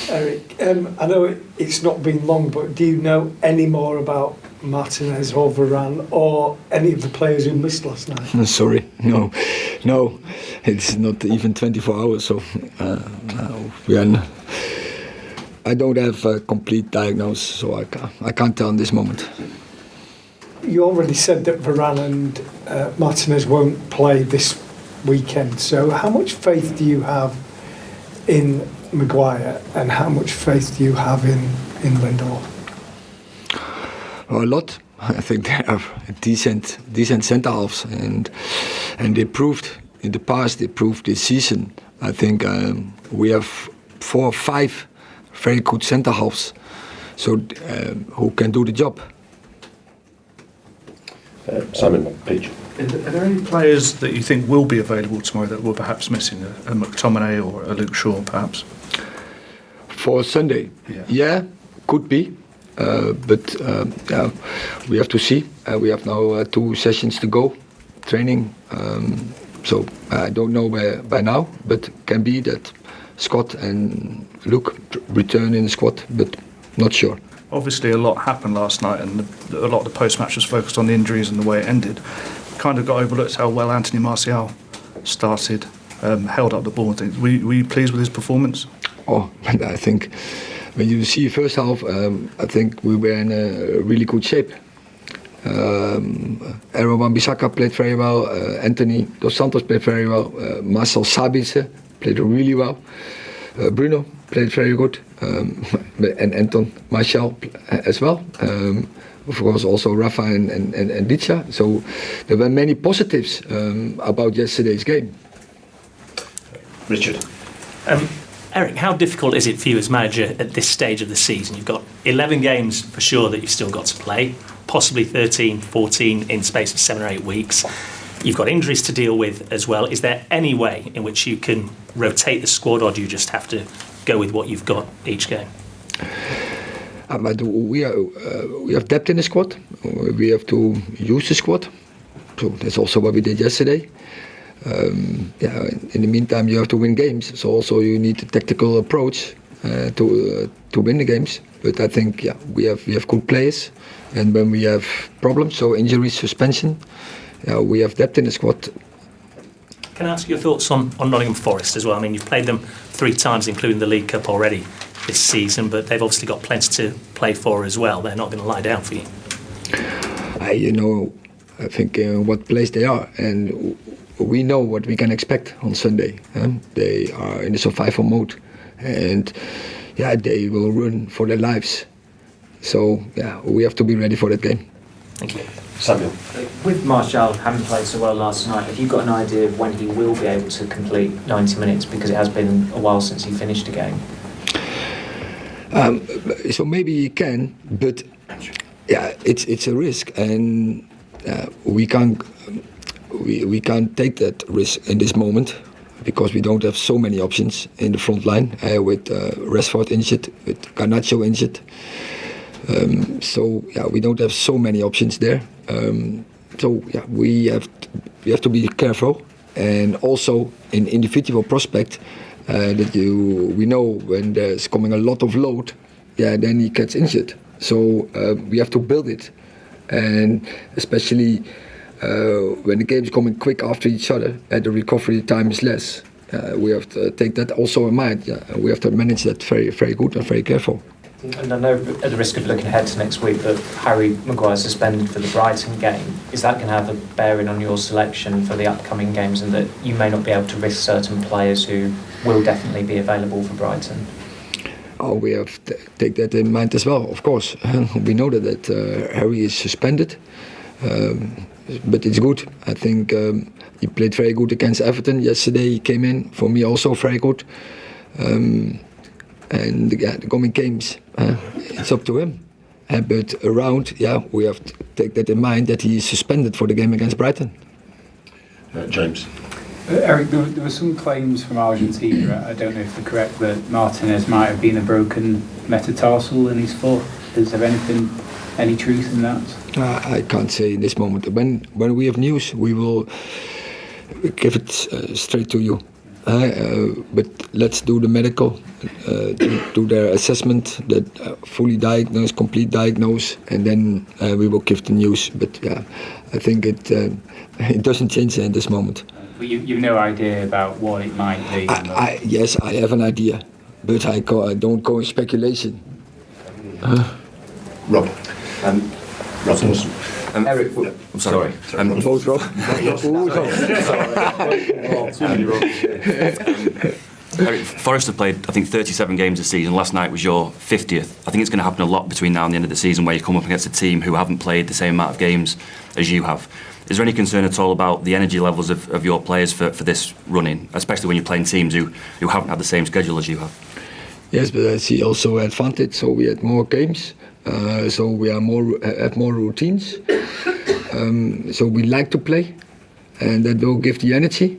Erik, I know it's not been long, but do you know any more about Martinez or Varane or any of the players who missed last night? Sorry, no, it's not even 24 hours, so I don't have a complete diagnosis, so I can't tell in this moment. You already said that Varane and Martinez won't play this weekend, so how much faith do you have in Maguire and how much faith do you have in Lindelof? A lot. I think they are decent centre halves, and they proved in the past. They proved this season. I think we have 4 or 5 very good centre halves, so who can do the job. Simon Peach. Are there any players that you think will be available tomorrow that were perhaps missing? A McTominay or a Luke Shaw, perhaps? For Sunday? Yeah, could be. But we have to see. We have now 2 sessions to go, training. So I don't know by now, but can be that Scott and Luke return in the squad, but not sure. Obviously, a lot happened last night, and a lot of the post-match was focused on the injuries and the way it ended. Kind of got overlooked how well Antony Martial started, held up the ball and things. Were you pleased with his performance? Oh, I think when you see first half, I think we were in a really good shape. Aaron Wan-Bissaka played very well. Antony Dos Santos played very well. Marcel Sabitzer played really well. Bruno played very good, and Anton Martial as well. Of course, also Rafa and Dicha. So there were many positives about yesterday's game. Richard. Erik, how difficult is it for you as manager at this stage of the season? You've got 11 games for sure that you've still got to play, possibly 13, 14 in space of 7 or 8 weeks. You've got injuries to deal with as well. Is there any way in which you can rotate the squad, or do you just have to go with what you've got each game? But we have depth in the squad. We have to use the squad. So that's also what we did yesterday. In the meantime, you have to win games. So also you need a tactical approach to win the games. But I think we have good players, and when we have problems, so injuries, suspension, we have depth in the squad. Can I ask your thoughts on Nottingham Forest as well? I mean, you've played them 3 times, including the League Cup already this season, but they've obviously got plenty to play for as well. They're not going to lie down for you. I think what place they are, and we know what we can expect on Sunday. They are in the survival mode, and they will run for their lives. So we have to be ready for that game. Thank you. Samuel. With Martial having played so well last night, have you got an idea of when he will be able to complete 90 minutes? Because it has been a while since he finished a game. So maybe he can, but it's a risk, and we can't take that risk in this moment because we don't have so many options in the front line with Rashford injured, with Garnacho injured. We don't have so many options there. We have to be careful, and also in individual prospect that we know when there's coming a lot of load, then he gets injured. So we have to build it, and especially when the game's coming quick after each other, the recovery time is less. We have to take that also in mind. We have to manage that very, very good and very careful. And I know, at the risk of looking ahead to next week, that Harry Maguire suspended for the Brighton game. Is that going to have a bearing on your selection for the upcoming games, and that you may not be able to risk certain players who will definitely be available for Brighton? We have to take that in mind as well, of course. We know that Harry is suspended, but it's good. I think he played very good against Everton yesterday. He came in, for me also very good. And the coming games, it's up to him. But around, we have to take that in mind that he is suspended for the game against Brighton. James. Erik, there were some claims from Argentina, I don't know if they're correct, that Martinez might have been a broken metatarsal in his foot. Is there any truth in that? I can't say in this moment. When we have news, we will give it straight to you. but let's do the medical, do their assessment, that fully diagnose, complete diagnose, and then we will give the news. But yeah, I think it doesn't change at this moment. But you've no idea about what it might be? Yes, I have an idea, but I don't go in speculation. Rob. Rob Dawson. Eric, I'm sorry. Both Rob. Eric, Forest have played, I think, 37 games this season. Last night was your 50th. I think it's going to happen a lot between now and the end of the season where you come up against a team who haven't played the same amount of games as you have. Is there any concern at all about the energy levels of your players for this run-in, especially when you're playing teams who haven't had the same schedule as you have? Yes, but I see also advantage. So we had more games, so we have more routines. So we like to play, and that will give the energy.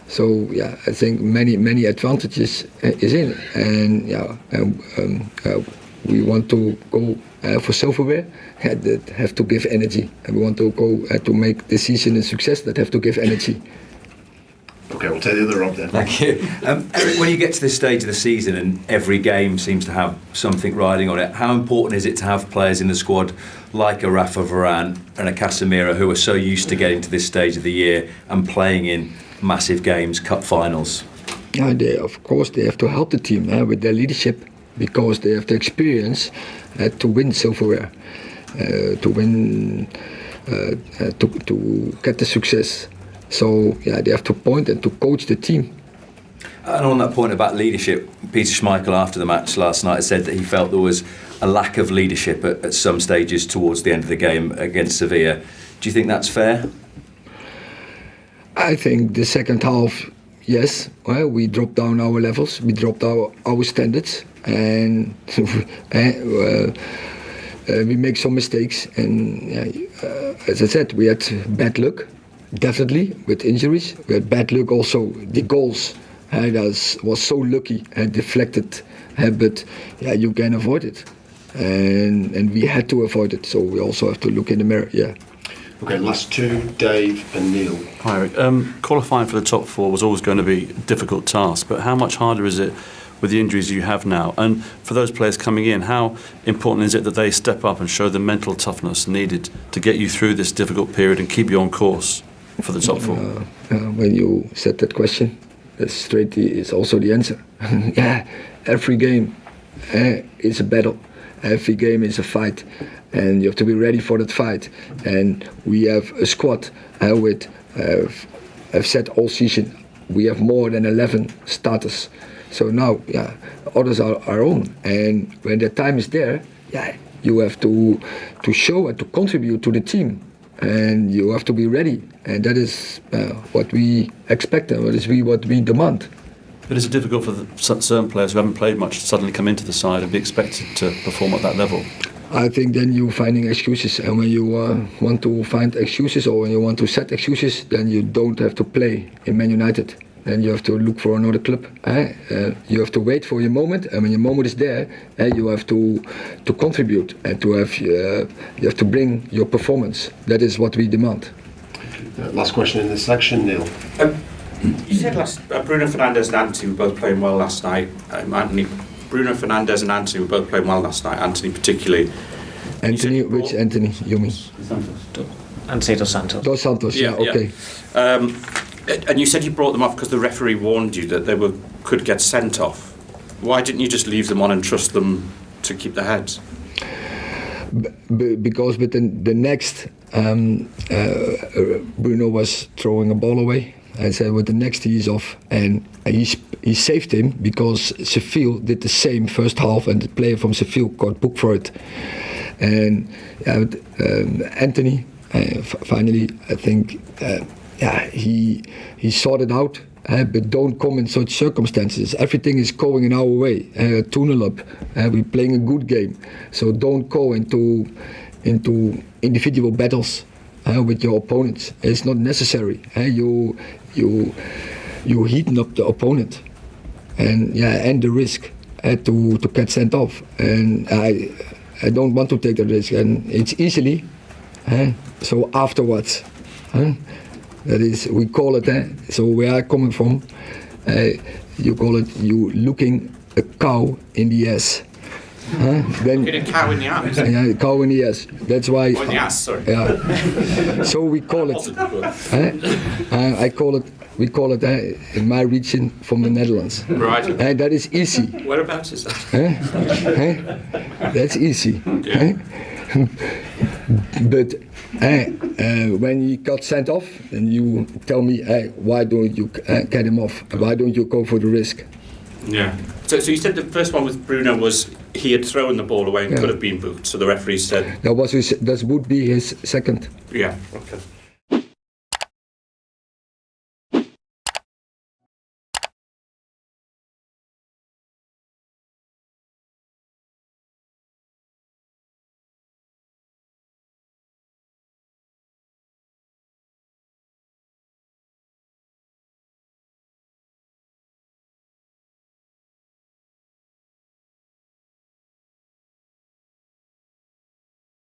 So yeah, I think many advantages is in, and yeah, we want to go for silverware. That have to give energy, and we want to go to make the season a success. That have to give energy. Okay, we'll take the other Rob then. Thank you. Eric, when you get to this stage of the season and every game seems to have something riding on it, how important is it to have players in the squad like a Rafa Varane and a Casemiro who are so used to getting to this stage of the year and playing in massive games, cup finals? Yeah, of course they have to help the team with their leadership, because they have the experience to win silverware, to win, to get the success. So yeah, they have to point and to coach the team. And on that point about leadership, Peter Schmeichel after the match last night said that he felt there was a lack of leadership at some stages towards the end of the game against Sevilla. Do you think that's fair? I think the second half, yes. Well, we dropped down our levels, we dropped our standards, and we make some mistakes. And as I said, we had bad luck. Definitely, with injuries. We had bad luck also. The goals was so lucky and deflected, but yeah, you can avoid it. And we had to avoid it, so we also have to look in the mirror, yeah. Okay, last two, Dave and Neil. Hi, Eric. Qualifying for the top four was always going to be a difficult task, but how much harder is it with the injuries you have now? And for those players coming in, how important is it that they step up and show the mental toughness needed to get you through this difficult period and keep you on course for the top four? When you said that question, straight is also the answer. Yeah, every game is a battle. Every game is a fight, and you have to be ready for that fight. And we have a squad with, I've said all season, we have more than 11 starters. So now, yeah, others are our own. And when the time is there, yeah, you have to show and to contribute to the team. And you have to be ready, and that is what we expect and what we demand. But is it difficult for certain players who haven't played much to suddenly come into the side and be expected to perform at that level? I think then you're finding excuses, and when you want to find excuses or when you want to set excuses, then you don't have to play in Man United. Then you have to look for another club. You have to wait for your moment, and when your moment is there, you have to contribute and to have you have to bring your performance. That is what we demand. Last question in this section, Neil. You said Bruno Fernandes and Antony were both playing well last night. Bruno Fernandes and Antony were both playing well last night. Antony particularly. Antony, which Antony you mean? Antony Dos Santos. Dos Santos, yeah, okay. And you said you brought them off because the referee warned you that they could get sent off. Why didn't you just leave them on and trust them to keep their heads? Because with the next, Bruno was throwing a ball away. I said with the next he's off, and he saved him because Seville did the same first half, and the player from Seville got booked for it. And Antony, finally, I think. He sorted out, but don't come in such circumstances. Everything is going in our way. 2-0 up, we're playing a good game. So don't go into individual battles with your opponents. It's not necessary. You heaten up the opponent, and the risk to get sent off. And I don't want to take the risk, and it's easily. So afterwards. That is, we call it. So where I coming from, you call it you looking a cow in the ass. Then Get a cow in the ass. yeah, cow in the ass. That's why. Oh, in the ass, sorry. Yeah. So we call it. I call it. We call it in my region from the Netherlands. Right. And that is easy. Whereabouts is that? That's easy. Yeah. But when he got sent off, then you tell me, why don't you get him off? Why don't you go for the risk? Yeah. So you said the first one with Bruno was he had thrown the ball away and Yeah. could have been booked. So the referee said, That would be his second. yeah, okay.